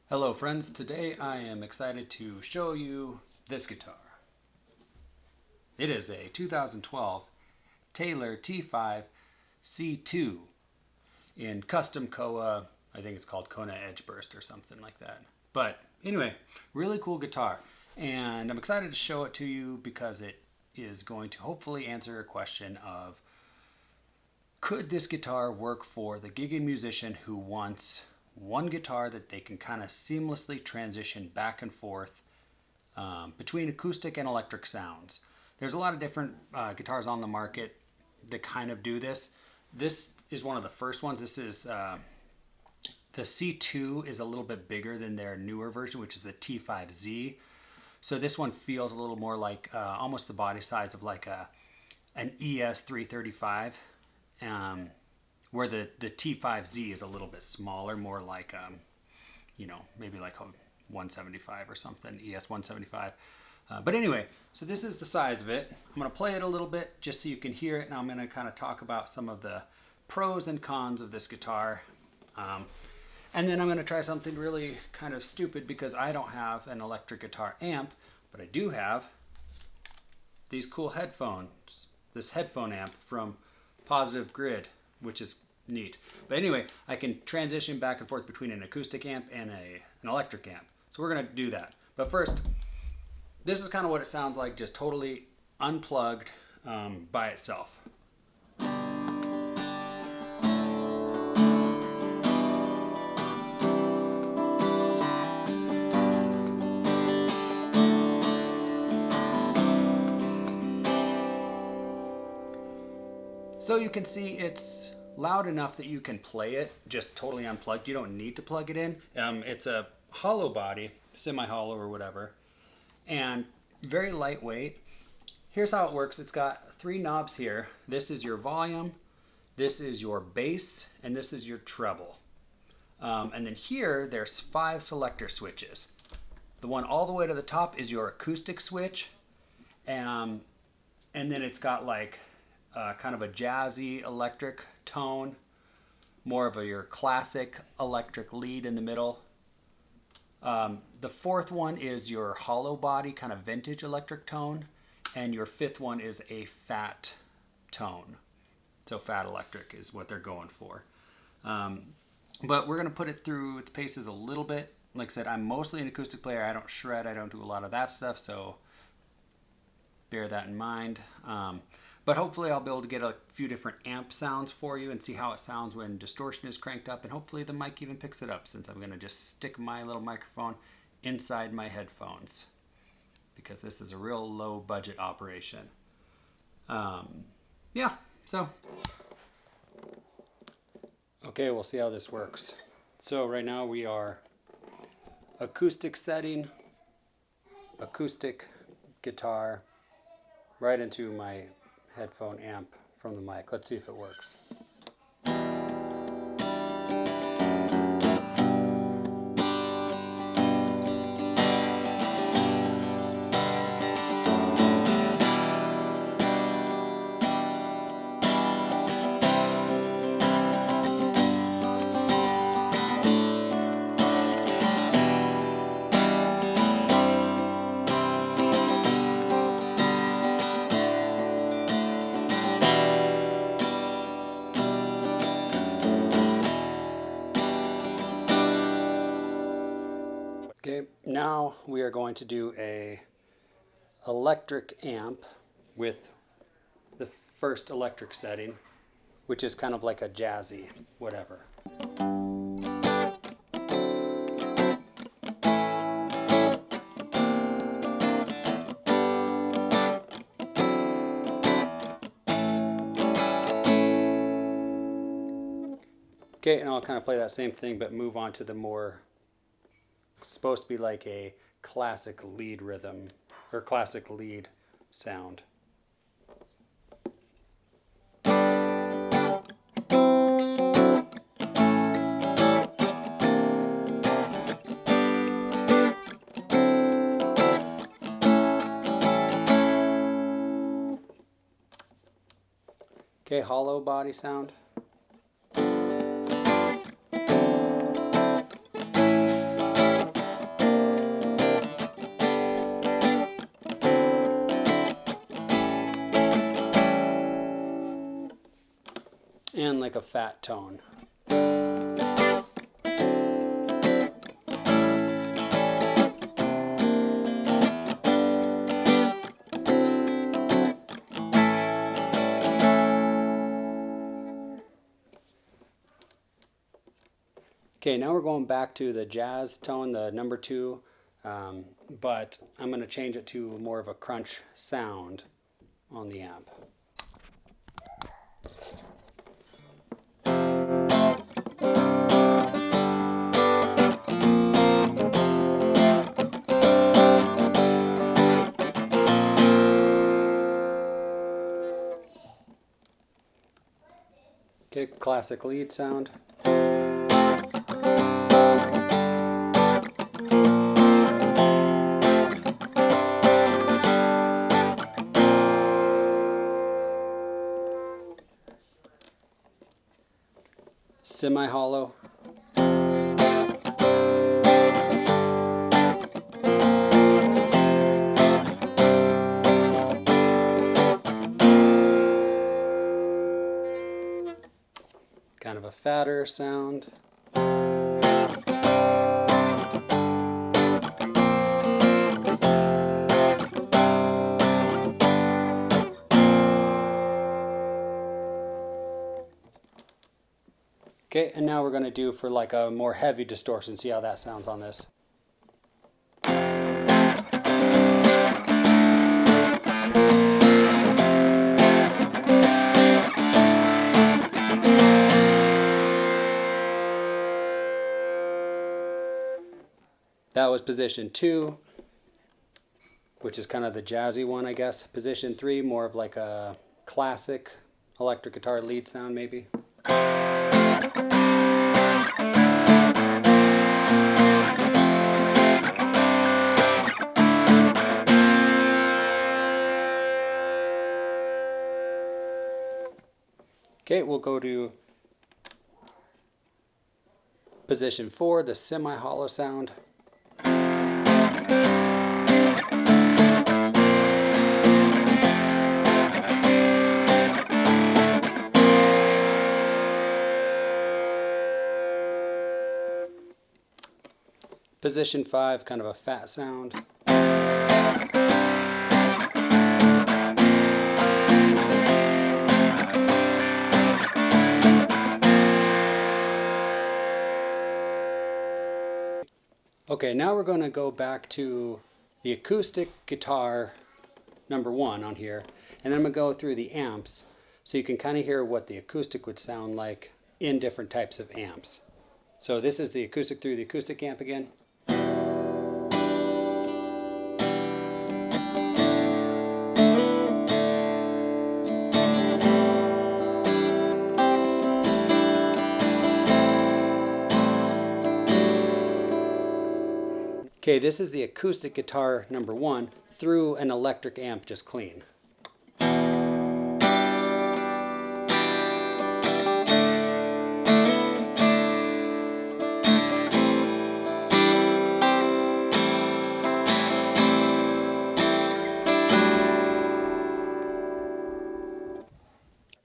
Hello friends, today I am excited to show you this guitar. It is a 2012 Taylor T5C2 in custom Koa, I think it's called Kona Edge Burst or something like that. But anyway, really cool guitar. And I'm excited to show it to you because it is going to hopefully answer a question of, could this guitar work for the gigging musician who wants one guitar that they can kind of seamlessly transition back and forth between acoustic and electric sounds? There's a lot of different guitars on the market that kind of do this. This is one of the first ones. This is the C2 is a little bit bigger than their newer version, which is the T5Z. So this one feels a little more like almost the body size of like an ES335. Where the T5Z is a little bit smaller, more like, maybe like a 175 or something, ES 175. But anyway, so this is the size of it. I'm going to play it a little bit just so you can hear it. Now I'm going to kind of talk about some of the pros and cons of this guitar. And then I'm going to try something really kind of stupid because I don't have an electric guitar amp, but I do have these cool headphones, this headphone amp from Positive Grid, which is neat. But anyway, I can transition back and forth between an acoustic amp and an electric amp. So we're going to do that. But first, this is kind of what it sounds like, just totally unplugged by itself. So you can see it's loud enough that you can play it just totally unplugged. You don't need to plug it in. It's a hollow body, semi-hollow or whatever, and very lightweight. Here's how it works. It's got three knobs here. This is your volume, this is your bass, and this is your treble. And then here, there's 5 selector switches. The one all the way to the top is your acoustic switch, and then it's got like kind of a jazzy electric tone, more of your classic electric lead in the middle. The fourth one is your hollow body, kind of vintage electric tone, and your fifth one is a fat tone. So fat electric is what they're going for. But we're going to put it through its paces a little bit. Like I said, I'm mostly an acoustic player. I don't shred. I don't do a lot of that stuff, so bear that in mind. But hopefully I'll be able to get a few different amp sounds for you and see how it sounds when distortion is cranked up, and hopefully the mic even picks it up, since I'm going to just stick my little microphone inside my headphones because this is a real low budget operation. Yeah, so okay, we'll see how this works. So right now we are acoustic setting, acoustic guitar, right into my headphone amp from the mic. Let's see if it works. Okay, now we are going to do a electric amp with the first electric setting, which is kind of like a jazzy whatever. Okay, and I'll kind of play that same thing but move on to the more, supposed to be like a classic lead rhythm or classic lead sound. Okay, hollow body sound. like a fat tone. Okay, now we're going back to the jazz tone, the number 2, but I'm going to change it to more of a crunch sound on the amp. Okay, classic lead sound. Semi-hollow. Kind of a fatter sound. Okay, and now we're going to do for like a more heavy distortion. See how that sounds on this. That was position 2, which is kind of the jazzy one, I guess. Position 3, more of like a classic electric guitar lead sound, maybe. Okay, we'll go to position 4, the semi-hollow sound. Position 5, kind of a fat sound. Okay, now we're going to go back to the acoustic guitar number 1 on here, and then I'm going to go through the amps so you can kind of hear what the acoustic would sound like in different types of amps. So this is the acoustic through the acoustic amp again. Okay, this is the acoustic guitar number 1 through an electric amp just clean.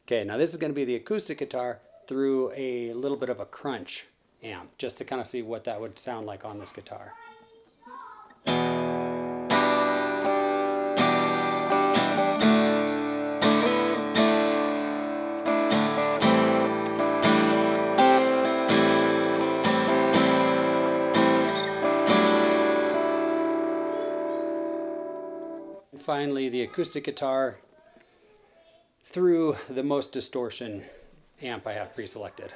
Okay, now this is going to be the acoustic guitar through a little bit of a crunch amp, just to kind of see what that would sound like on this guitar. And finally, the acoustic guitar through the most distortion amp I have pre-selected.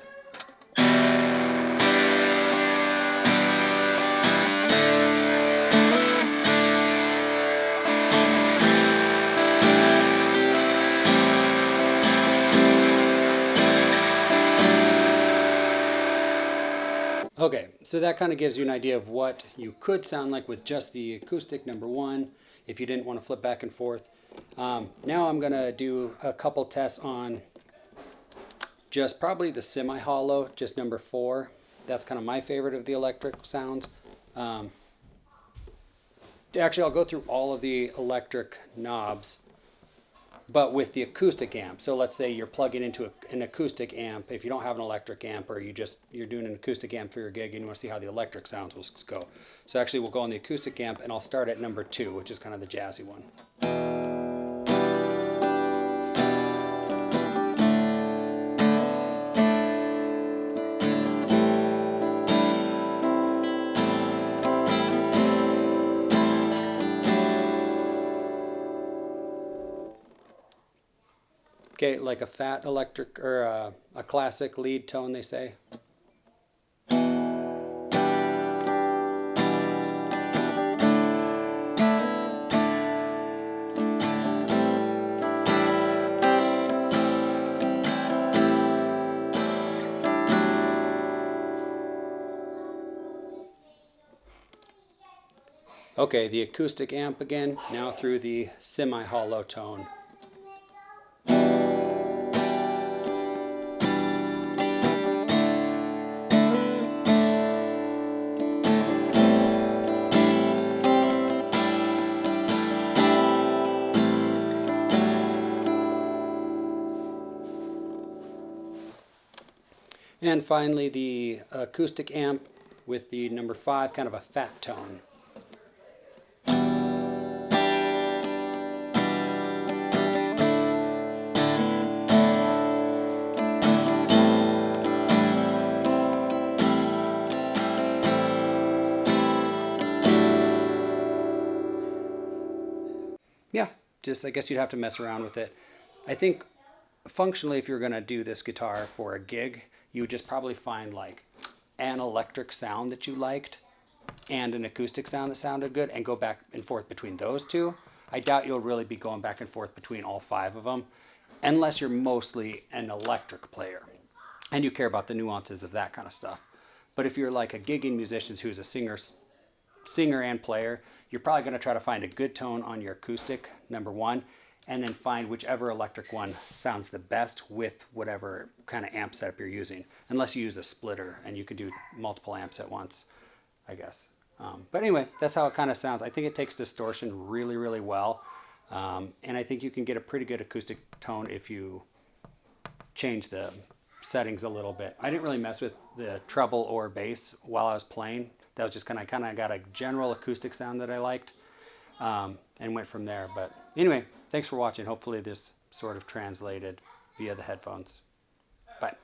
Okay, so that kind of gives you an idea of what you could sound like with just the acoustic number 1 if you didn't want to flip back and forth. Now I'm going to do a couple tests on just probably the semi-hollow, just number 4. That's kind of my favorite of the electric sounds. Actually, I'll go through all of the electric knobs but with the acoustic amp. So let's say you're plugging into an acoustic amp. If you don't have an electric amp, or you're doing an acoustic amp for your gig and you want to see how the electric sounds will go. So actually we'll go on the acoustic amp, and I'll start at number 2, which is kind of the jazzy one. Okay, like a fat electric, or a classic lead tone, they say. Okay, the acoustic amp again, now through the semi-hollow tone. And finally the acoustic amp with the number 5, kind of a fat tone. Yeah, just I guess you'd have to mess around with it. I think functionally, if you're going to do this guitar for a gig, you would just probably find like an electric sound that you liked and an acoustic sound that sounded good, and go back and forth between those two. I doubt you'll really be going back and forth between all 5 of them, unless you're mostly an electric player and you care about the nuances of that kind of stuff. But if you're like a gigging musician who's a singer and player, you're probably going to try to find a good tone on your acoustic, number 1, and then find whichever electric one sounds the best with whatever kind of amp setup you're using, unless you use a splitter and you can do multiple amps at once, I guess. But anyway, that's how it kind of sounds. I think it takes distortion really, really well, and I think you can get a pretty good acoustic tone if you change the settings a little bit. I didn't really mess with the treble or bass while I was playing. That was just kind of got a general acoustic sound that I liked, and went from there. But anyway, thanks for watching. Hopefully this sort of translated via the headphones. Bye.